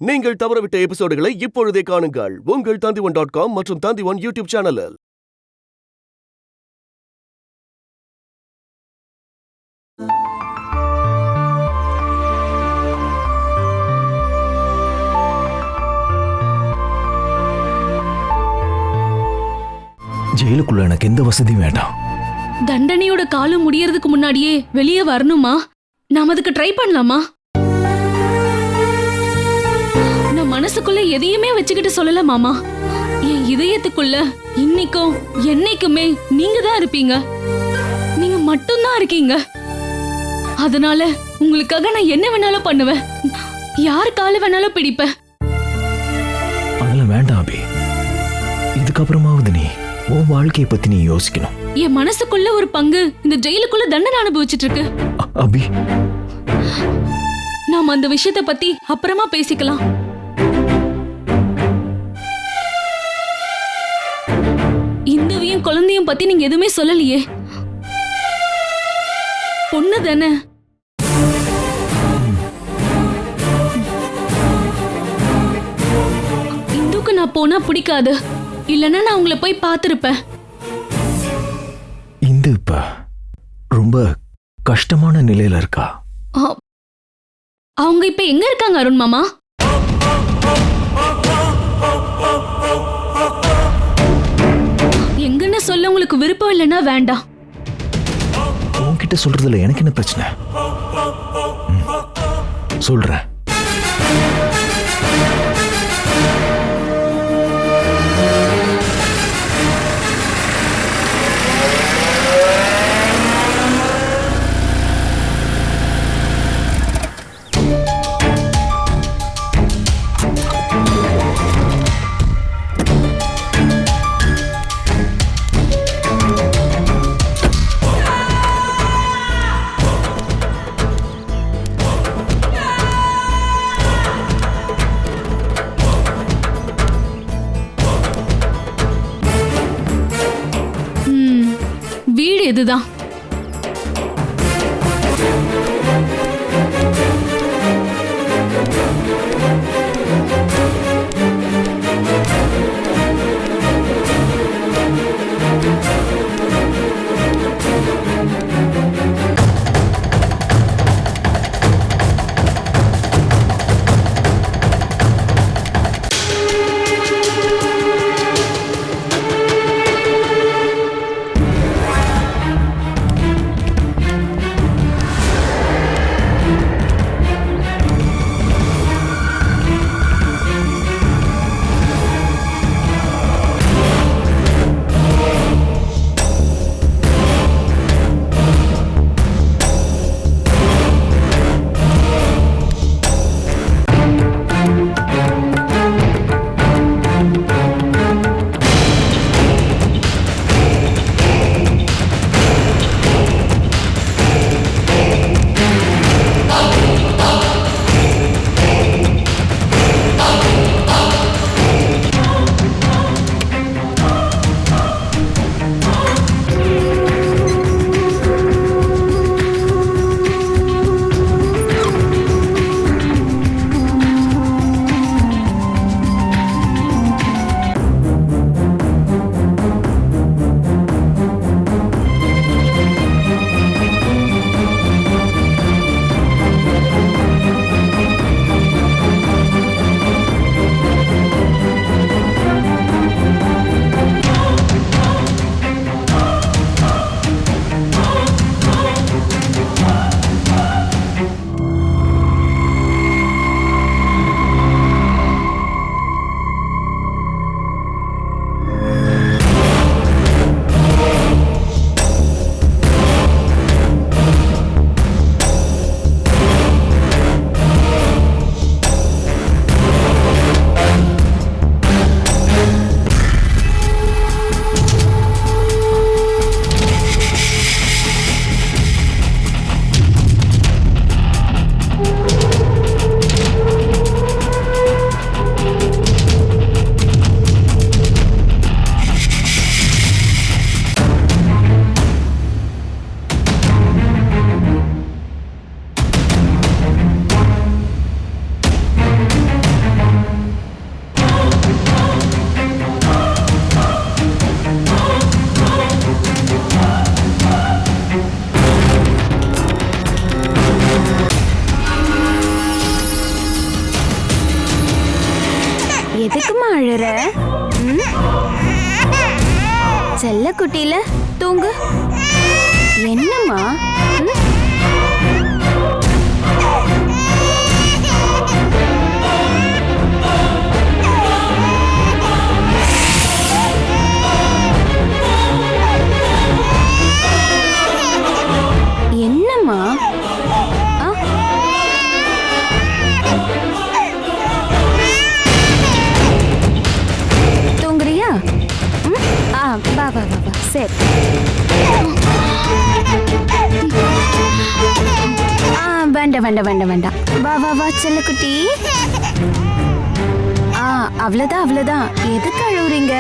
நீங்கள் தவறவிட்ட எபிசோடுகளை இப்பொழுதே காணுங்கள் உங்கள் Tandivan.com மற்றும் Tandivan யூடியூப் சேனலில். ஜெயிலுக்குள்ள எனக்கு எந்த வசதியும் வேண்டாம். தண்டனையோட காலம் முடியறதுக்கு முன்னாடியே வெளியே வரணுமா? நாம அதுக்கு ட்ரை பண்ணலாமா? நான் மனசுக்குள்ள எதையுமே வச்சுக்கிட்டு சொல்லல மாமா. என் இதயத்துக்குள்ள இன்னைக்கும் என்னைக்குமே நீங்க தான் இருப்பீங்க. நீங்க மட்டும்தான் இருக்கீங்க. அதனால உங்களுக்காக நான் என்ன வேணாலும் பண்ணுவேன். யார் கால வேணாலும் பிடிப்பேன். அதெல்லாம் வேண்டாம் அபி. இதுக்கப்புறமாவது நீ உன் வாழ்க்கையை பத்தி நீ யோசிக்கணும். என் மனசுக்குள்ள ஒரு பங்கு இந்த ஜெயிலுக்குள்ள தண்டனை அனுபவிச்சுட்டு இருக்கு. அபி, நாம அந்த விஷயத்தை பத்தி அப்புறமா பேசிக்கலாம். இந்துவையும் குழந்தையும் பத்தி நீங்க எதுவுமே சொல்லலையே. பொண்ணு தானே? இந்துக்கு நான் போனா பிடிக்காது. இல்லன்னா நான் உங்களை போய் பார்த்திருப்பேன். இந்து இப்ப ரொம்ப கஷ்டமான நிலையில இருக்கா. அவங்க இப்ப எங்க இருக்காங்க அருண் மாமா? எங்கன்னு சொல்ல உங்களுக்கு விருப்பம் இல்லைன்னா வேண்டாம். உன்கிட்ட சொல்றதுல எனக்கு என்ன பிரச்சனை? சொல்றேன். வீடு இதுதான். எதுக்குமா அழற? செல்ல குட்டியில தூங்கு. என்னம்மா? என்னம்மா? தூங்குறியா? வா வா வா வா. சரி. வேண்டாம் வேண்டாம் வேண்டாம் வேண்டாம். வா வா வா செல்லக்குட்டி. அவ்வளவுதான் அவ்வளவுதான். எதுக்கு அழுவுறீங்க?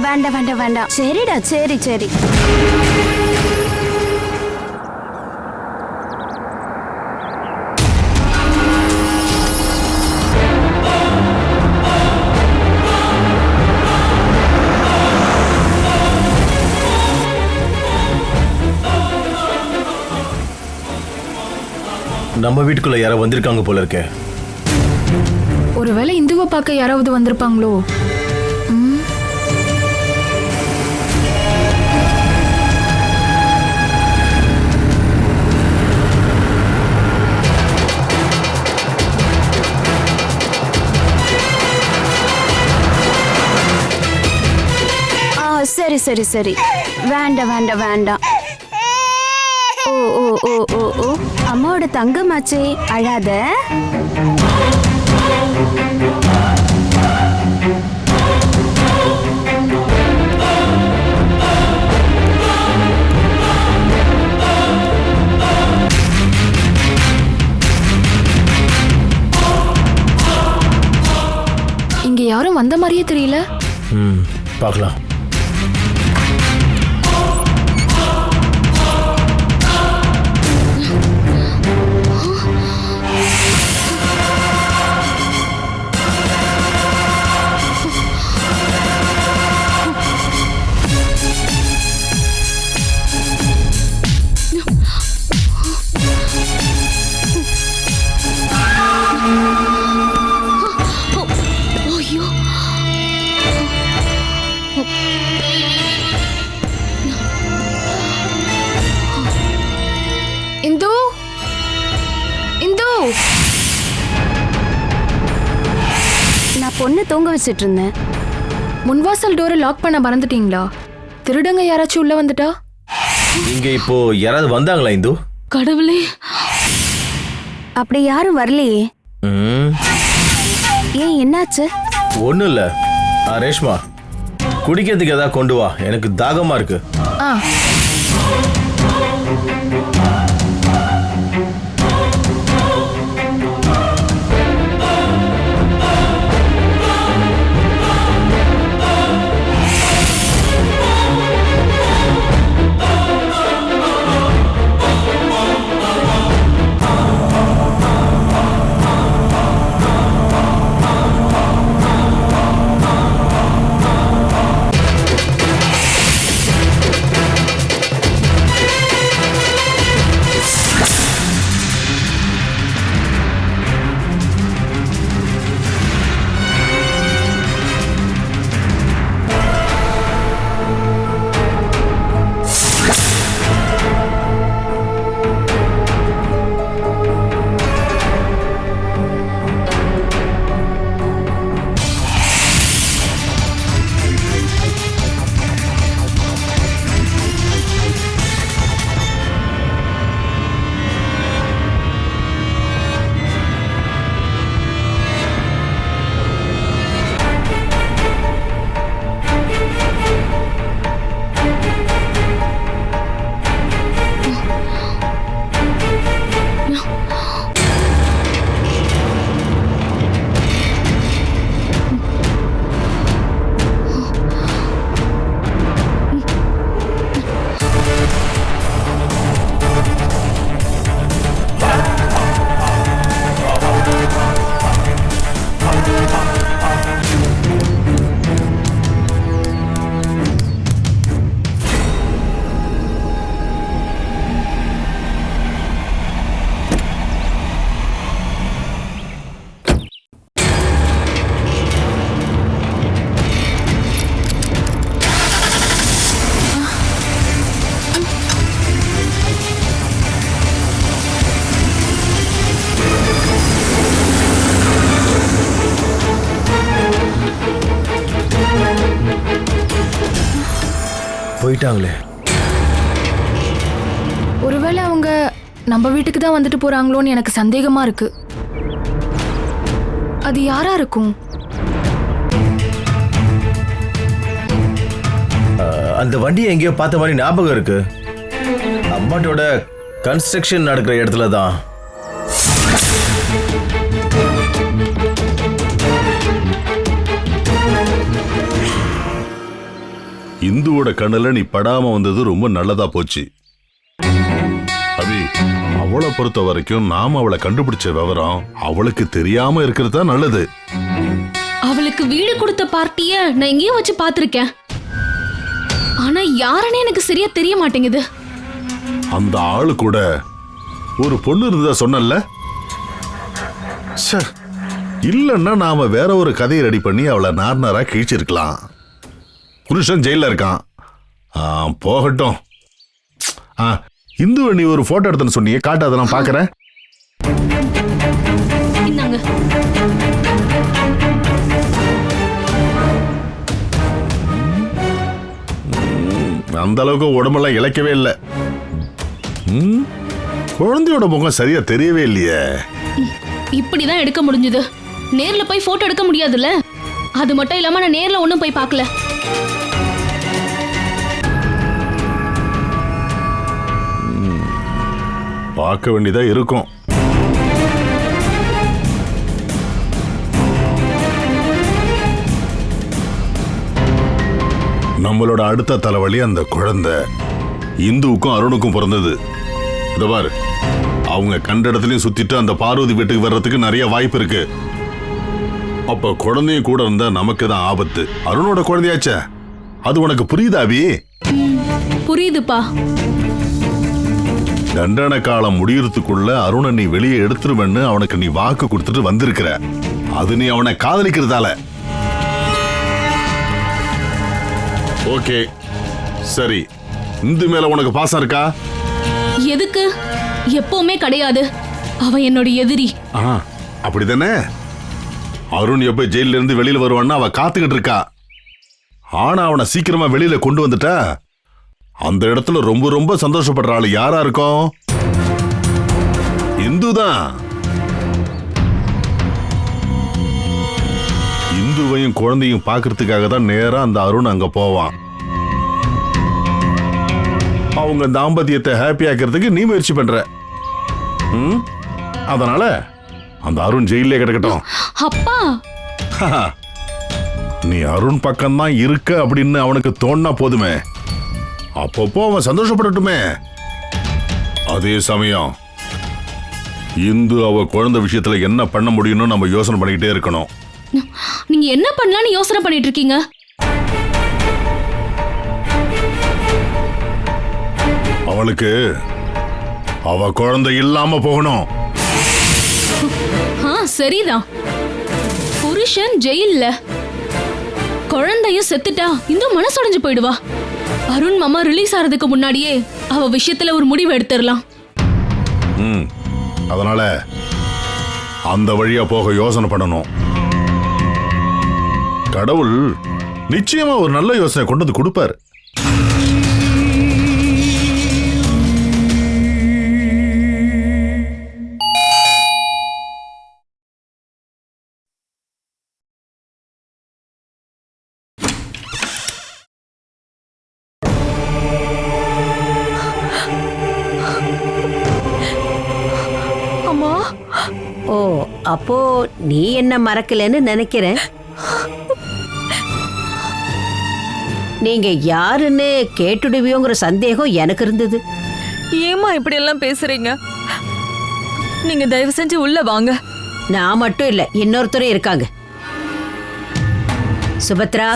வேண்டாம் வேண்டாம் வேண்டாம். சரிடா சரி சரி. நம்ம வீட்டுக்குள்ள யாரோ வந்திருக்காங்க போல இருக்கே. ஒருவேளை இந்துவை பார்க்க யாராவது வந்திருப்பாங்களோ? சரி சரி சரி. வேண்டாம் வேண்டாம் வேண்டாம். ஓ ஓ ஓ ஓ ஓ அம்மாவோட தங்கமாச்சே, அழாத. இங்க யாரும் வந்த மாதிரியே தெரியல. பார்க்கலாம். இந்து இந்து, நான் பொண்ணு தூங்க வச்சிட்டு இருந்தேன். முன்வாசல் டோரை லாக் பண்ண மறந்துட்டீங்களா? திருடங்க யாராச்சும் உள்ள வந்துட்டா? இங்க இப்போ யாராவது வந்தாங்களா இந்து? கடவுளே, அப்படி யாரும் வரலையே. ஏன் என்னாச்சு? ஒண்ணும் இல்ல. ரேஷ்மா, குடிக்கிறதுக்கு ஏதாவது கொண்டு வா, எனக்கு தாகமா இருக்கு. போயிட்டாங்களே. ஒருவேளை அவங்க நம்ம வீட்டுக்கு தான் வந்துட்டு போறாங்களோன்னு எனக்கு சந்தேகமா இருக்கு. அது யாரா இருக்கும்? அந்த வண்டியை எங்கேயோ பார்த்த மாதிரி ஞாபகம் இருக்கு. அம்மாட்டோட கன்ஸ்ட்ரக்ஷன் நடக்கிற இடத்துல தான். இந்துவோட கண்ணுல நீ படாம வந்தது ரொம்ப நல்லதா போச்சு அபி. அவளை பொறுத்த வரைக்கும் நாம அவளை கண்டுபிடிச்ச விவரம் அவளுக்கு தெரியாம இருக்கிறது தான் நல்லது. அவளுக்கு வீடு கொடுத்த பார்ட்டிய நான் எங்கேயோ வச்சு பார்த்திருக்கேன். ஆனா யாருன்னு எனக்கு சரியா தெரிய மாட்டேங்குது. அந்த ஆளு கூட ஒரு பொண்ணு இருந்தா சொன்னல. இல்லன்னா நாம வேற ஒரு கதையை ரெடி பண்ணி அவளை நார்னரா கிழிச்சிருக்கலாம். புருஷன் ஜெயில இருக்கான். போகட்டும். இந்து நீ ஒரு போட்டோ எடுத்துன்னு சொன்னியே, காட்டு, அதை நான் பாக்குறேன். இந்தாங்க. அந்த அளவுக்கு உடம்பெல்லாம் இழைக்கவே இல்லை. குழந்தையோட முகம் சரியா தெரியவே இல்லையே. இப்படிதான் எடுக்க முடிஞ்சது. நேர்ல போய் போட்டோ எடுக்க முடியாதுல்ல. அது மட்டும் இல்லாம நான் நேர்ல ஒண்ணும் போய் பார்க்கல. பார்க்க வேண்டியதா இருக்கும். நம்மளோட அடுத்த தலைவலி அந்த குழந்தை. இந்துவுக்கும் அருணுக்கும் பிறந்தது. இத பாரு, அவங்க கண்ட இடத்துலயும் சுத்திட்டு அந்த பார்வதி வீட்டுக்கு வர்றதுக்கு நிறைய வாய்ப்பு இருக்கு. அப்ப குழந்தையும் கூட இருந்தா நமக்கு தான் ஆபத்து. அருணோட குழந்தையாச்சே, அது உனக்கு புரியுதா அபி? புரியுதுப்பா. தண்டனை காலம் முடியறதுக்குள்ள அருணை நீ வெளியே எடுத்துருவேன்னு அவனுக்கு நீ வாக்கு கொடுத்துட்டு வந்திருக்கிற. அது நீ அவனை காதலிக்கிறதால. ஓகே சரி, இந்து மேல உனக்கு பாசம் இருக்கா? எதுக்கு? எப்பவுமே கிடையாது. அவ என்னோட எதிரி. அப்படிதானே? அருண் எப்ப ஜெயில இருந்து வெளியில வருவான்னு அவ காத்துக்கிட்டு இருக்கா. ஆனா அவனை சீக்கிரமா வெளியில கொண்டு வந்துட்டா அந்த இடத்துல ரொம்ப ரொம்ப சந்தோஷப்படுற ஆளு யாரா இருக்கும்? இந்துதான். இந்துவையும் குழந்தையும் பாக்குறதுக்காக தான் நேரா அந்த அருண் அங்க போவான். அவங்க தாம்பத்தியத்தை ஹாப்பி ஆக்கிறதுக்கு நீ முயற்சி பண்ற. அதனால அந்த அருண் ஜெயிலே கிடக்கட்டும். அப்பா, நீ அருண் பக்கம்தான் இருக்க அப்படின்னு அவனுக்கு தோணா போதுமே. அப்பப்போ அவன் சந்தோஷப்படட்டுமே. அதே சமயம் இந்து அவ குழந்தை விஷயத்துல என்ன பண்ண முடியும்னு நம்ம யோசனை பண்ணிக்கிட்டே இருக்கணும். நீங்க என்ன பண்ணலாம்னு யோசனை பண்ணிட்டு இருக்கீங்க? அவளுக்கு அவ குழந்தை இல்லாம போகணும். சரிதான். புருஷன் ஜெயில்ல, குழந்தையும் செத்துட்டா இந்து மனசுடைஞ்சு போயிடுவா. அருண் மாமா ரிலீஸ் ஆறதுக்கு முன்னாடியே அவ விஷயத்துல ஒரு முடிவு எடுத்துடலாம். அதனால அந்த வழியா போக யோசனை பண்ணணும். கடவுள் நிச்சயமா ஒரு நல்ல யோசனை கொண்டு வந்து கொடுப்பாரு. ஓ, அப்போ நீ என்ன மறக்கலன்னு நினைக்கிறேன். நீங்க யாருன்னு கேட்டுடுவியோங்கிற சந்தேகம் எனக்கு இருந்தது. ஏமா இப்படி எல்லாம் பேசுறீங்க? நீங்க தயவு செஞ்சு உள்ள வாங்க. நான் மட்டும் இல்ல, இன்னொருத்தரும் இருக்காங்க. சுபத்ரா,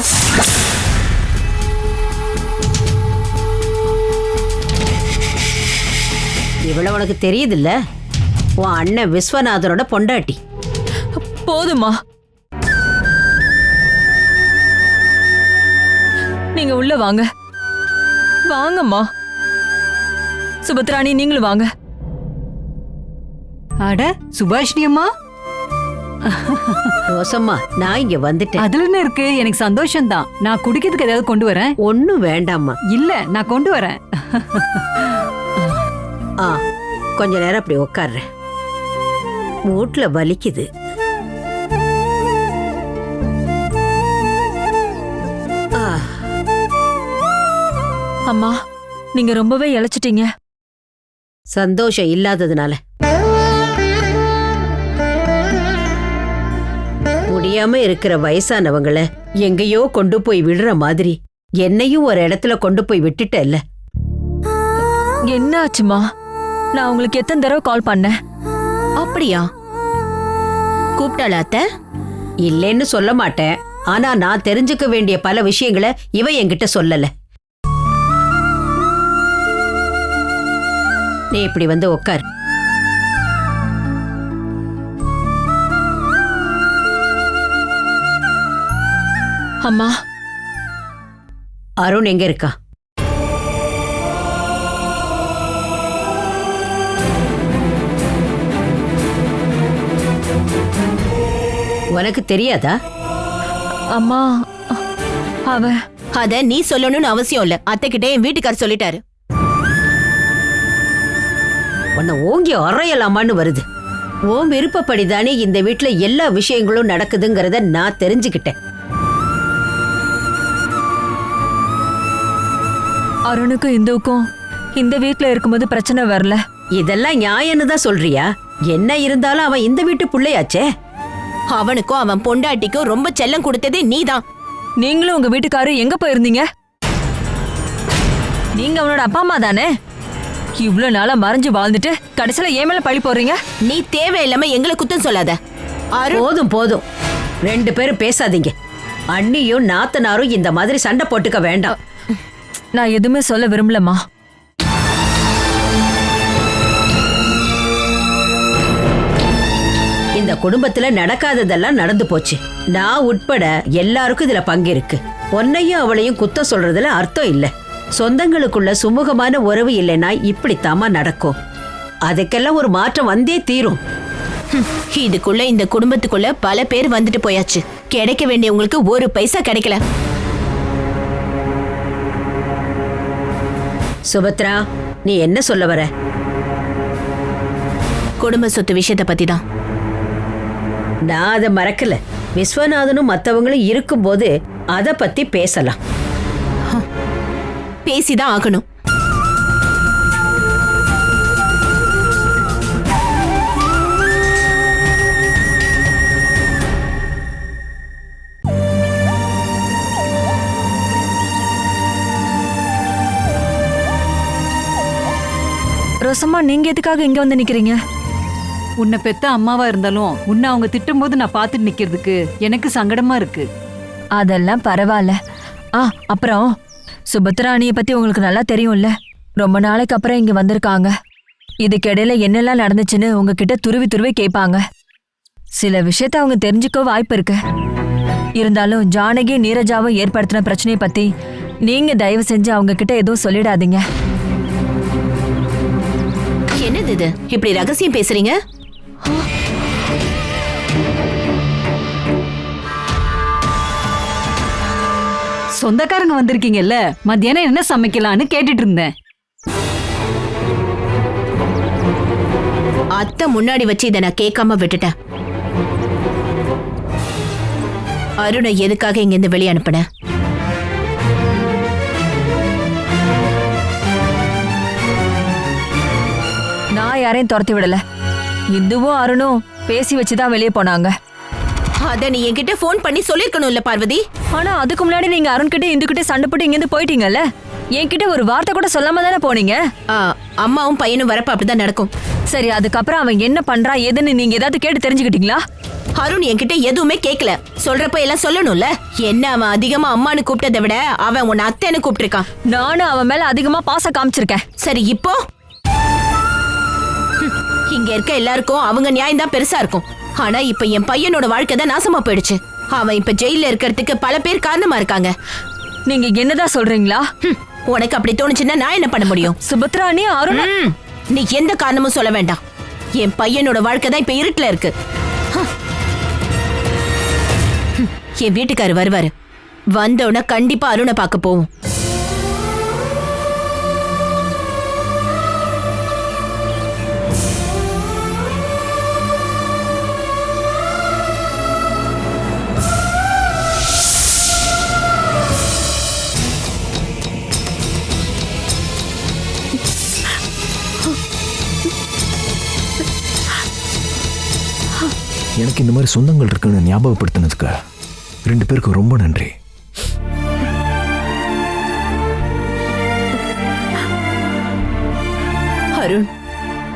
இவ்வளவு உனக்கு தெரியுதுல்ல? உன் அண்ணன் விஸ்வநாதனோட பொண்டாட்டி. போதுமா? நீங்க உள்ள வாங்க. வாங்கம்மா. சுபத்ராணி, நீங்களும் வாங்க. அட சுபாஷினி அம்மா, ரோசம்மா நான் இங்க வந்துட்டேன். அதுல என்ன இருக்கு? எனக்கு சந்தோஷம் தான். நான் குடிக்கிறதுக்கு ஏதாவது கொண்டு வரேன். ஒண்ணும் வேண்டாம்மா. இல்ல நான் கொண்டு வரேன். கொஞ்ச நேரம் அப்படி உட்கார்றேன். மூட்டுல வலிக்குது. அம்மா நீங்க ரொம்பவே இழைச்சிட்டீங்க. சந்தோஷம் இல்லாததுனால. முடியாம இருக்கிற வயசானவங்கள எங்கேயோ கொண்டு போய் விடுற மாதிரி என்னையும் ஒரு இடத்துல கொண்டு போய் விட்டுட்டல்ல. என்ன ஆச்சுமா? நான் உங்களுக்கு எத்தனை தடவை கால் பண்ணேன். அப்படியா? கூப்பிட்டாளா அத்தை? இல்லைன்னு சொல்ல மாட்டேன். ஆனா நான் தெரிஞ்சுக்க வேண்டிய பல விஷயங்களை இவ என்கிட்ட சொல்லல. நீ இப்படி வந்து உட்கார். அம்மா அருண் எங்க இருக்கா? உனக்கு தெரியாதா? அம்மா அவ அத நீ சொல்லணும்னு அவசியம் இல்ல. அத்தை கிட்ட என் வீட்டுக்காரர் சொல்லிட்டாரு. உன்னை ஓங்கி அறையலாமான்னு வருது. உன் விருப்பப்படிதானே இந்த வீட்டுல எல்லா விஷயங்களும் நடக்குதுங்கிறத நான் தெரிஞ்சுக்கிட்டேன். அருணுக்கும் இந்துவுக்கும் இந்த வீட்ல இருக்கும்போது பிரச்சனை வரல. இதெல்லாம் நியாயம்னு தான் சொல்றியா? என்ன இருந்தாலும் அவன் இந்த வீட்டு புள்ளையாச்சே. அவனுக்கும் அவன் பொண்டாட்டிக்கும் ரொம்ப செல்லம் கொடுத்ததே நீதான். நீங்களும் உங்க வீட்டுக்காரரு எங்க போயிருந்தீங்க? நீங்க அவனோட அப்பா அம்மா தானே? இவ்வளவு நாளா மறைஞ்சு வாழ்ந்துட்டு கடைசியில ஏன் மேல பழி போடுறீங்க? நீ தேவையில்லாம எங்களை குத்தம் சொல்லாத. போதும் போதும், ரெண்டு பேரும் பேசாதீங்க. அண்ணியும் நாத்தனாரும் இந்த மாதிரி சண்டை போட்டுக்க வேண்டாம். நான் எதுவுமே சொல்ல விரும்பலம்மா. இந்த குடும்பத்துல நடக்காததெல்லாம் நடந்து போச்சு. நான் உட்பட எல்லாருக்கும் இதுல பங்கு இருக்கு. பொன்னையும் அவளையும் குத்தம் சொல்றதுல அர்த்தம் இல்ல. சொந்தங்களுக்குள்ள சுமூகமான உறவு இல்லைன்னா இப்படித்தாமா நடக்கும். அதுக்கெல்லாம் ஒரு மாற்றம் வந்தே தீரும். இதுக்குள்ள இந்த குடும்பத்துக்குள்ள பல பேர் வந்துட்டு போயாச்சு. கிடைக்க வேண்டிய உங்களுக்கு ஒரு பைசா கிடைக்கல. சுபத்ரா, நீ என்ன சொல்ல வர? குடும்ப சொத்து விஷயத்தை பத்தி தான். நான் அதை மறக்கல. விஸ்வநாதனும் மத்தவங்களும் இருக்கும்போது அத பத்தி பேசலாம். பேசிதான் ஆகணும். ரோசம்மா நீங்க எதுக்காக இங்க வந்து நிக்கிறீங்க? உன்னை பெத்த அம்மாவா இருந்தாலும் உன்னை அவங்க திட்டும்போது நான் பார்த்துட்டு நிக்கிறதுக்கு எனக்கு சங்கடமா இருக்கு. அதெல்லாம் பரவாயில்ல. அப்புறம் சுபத்ரா அண்ணியை பத்தி உங்களுக்கு நல்லா தெரியும்ல. ரொம்ப நாளைக்கு அப்புறம் இங்க வந்திருக்காங்க. இதுக்கிடையில என்னெல்லாம் நடந்துச்சுன்னு உங்ககிட்ட துருவி கேட்பாங்க. சில விஷயத்த அவங்க தெரிஞ்சுக்க வாய்ப்பு இருக்கு. இருந்தாலும் ஜானகி நீரஜாவும் ஏற்படுத்தின பிரச்சனையை பத்தி நீங்க தயவு செஞ்சு அவங்க கிட்ட எதுவும் சொல்லிடாதீங்க. என்னது இது? இப்படி ரகசியம் பேசுறீங்க? சொந்தக்காரங்க வந்திருக்கீங்கல்ல, மத்தியானம் என்ன சமைக்கலான்னு கேட்டுட்டு இருந்தேன். அத்தை முன்னாடி வச்சு இதை நான் கேட்காம விட்டுட்டேன். அருணை எதுக்காக இங்க இருந்து வெளியே அனுப்புன? நான் யாரையும் துரத்தி விடல. இந்துவும் அருணும் பேசி வச்சுதான் வெளியே போனாங்க. அத நீ என்கிட்ட போன் பண்ணி சொல்லிருக்கணும்ல பார்வதி. ஆனா அதுக்கு முன்னாடி நீங்க அருண் கிட்ட இந்து கிட்ட சண்டை போட்டு இங்கிருந்து போயிட்டீங்கல்ல. என்கிட்ட ஒரு வார்த்தை கூட சொல்லாம தானே போனீங்க. அம்மாவும் பையனும் வரப்ப அப்படிதான் நடக்கும். சரி, அதுக்கப்புறம் அவன் என்ன பண்றா ஏதுன்னு நீங்க ஏதாவது கேட்டு தெரிஞ்சுக்கிட்டீங்களா? அருண் என்கிட்ட எதுவுமே கேட்கல. சொல்றப்ப எல்லாம் சொல்லணும்ல. என்ன அவன் அதிகமா அம்மானு கூப்பிட்டதை விட அவன் உன்னை அத்தைன்னு கூப்பிட்டிருக்கான். நானும் அவன் மேல அதிகமா பாசம் காமிச்சிருக்கேன். சரி, இப்போ இங்க இருக்க எல்லாருக்கும் அவங்க நியாயம் தான் பெருசா இருக்கும். ஆனா இப்ப என் பையனோட வாழ்க்கை தான் நாசமா போயிடுச்சு. அவன் இப்ப ஜெயில இருக்கிறதுக்கு பல பேர் காரணமா இருக்காங்க. நீங்க என்னதான் சொல்றீங்களா? உனக்கு அப்படி தோணுச்சுன்னா நான் என்ன பண்ண முடியும்? சுபத்ரா நீ அருண் நீ எந்த காரணமும் சொல்ல வேண்டாம். என் பையனோட வாழ்க்கை தான் இப்ப இருட்டுல இருக்கு. என் வீட்டுக்காரு வருவாரு. வந்தோடனே கண்டிப்பா அருணை பார்க்க போவோம். எனக்கு இந்த மாதிரி சொந்தங்கள் இருக்குன்னு ஞாபகப்படுத்தினதுக்கு 2 பேருக்கும் ரொம்ப நன்றி. அருண்,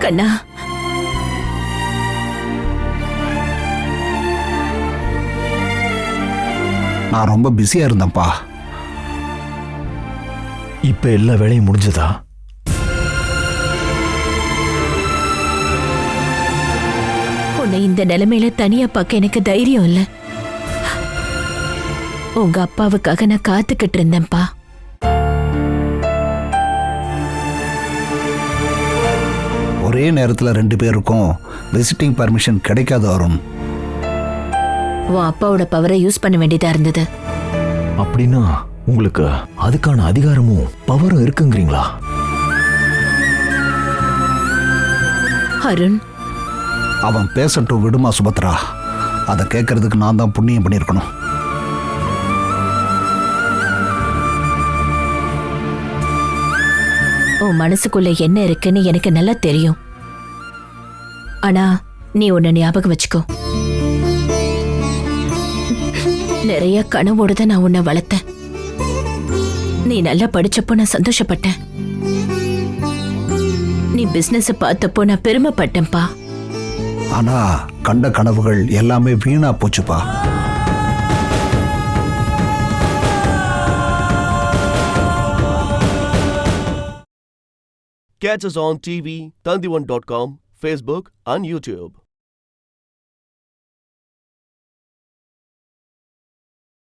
கண்ணா, நான் ரொம்ப பிஸியா இருந்தேன்ப்பா. இப்ப எல்லா வேலையும் முடிஞ்சதா? உன்னை இந்த நிலைமையில தனியா பார்க்க எனக்கு தைரியம் இல்ல. உங்க அப்பாவுக்காக நான் காத்துக்கிட்டு இருந்தேன்ப்பா. ஒரே நேரத்தில் 2 பேருக்கும் விசிட்டிங் பர்மிஷன் கிடைக்காது அருண். உன் அப்பாவோட பவரை யூஸ் பண்ண வேண்டியதா இருந்தது. அப்படின்னா உங்களுக்கு அதுக்கான அதிகாரமும் பவரும் இருக்குங்கிறீங்களா? அருண், அவன் பேசட்டும் விடுமா சுபத்ரா. அதை கேட்கறதுக்கு நான் தான் புண்ணியம் பண்ணியிருக்கணும். உன் மனசுக்குள்ள என்ன இருக்குன்னு எனக்கு நல்லா தெரியும். ஆனா நீ உன்னை ஞாபகம் வச்சுக்கோ. நிறைய கனவோடு தான் நான் உன்னை வளர்த்தேன். நீ நல்லா படிச்சப்போ நான் சந்தோஷப்பட்டேன். நீ பிசினஸ் பார்த்தப்போ நான் பெருமைப்பட்டேன்ப்பா. ஆனா கண்ட கனவுகள் எல்லாமே வீணா போச்சுப்பா. Catch us on TV, Tandivan.com, Facebook and YouTube.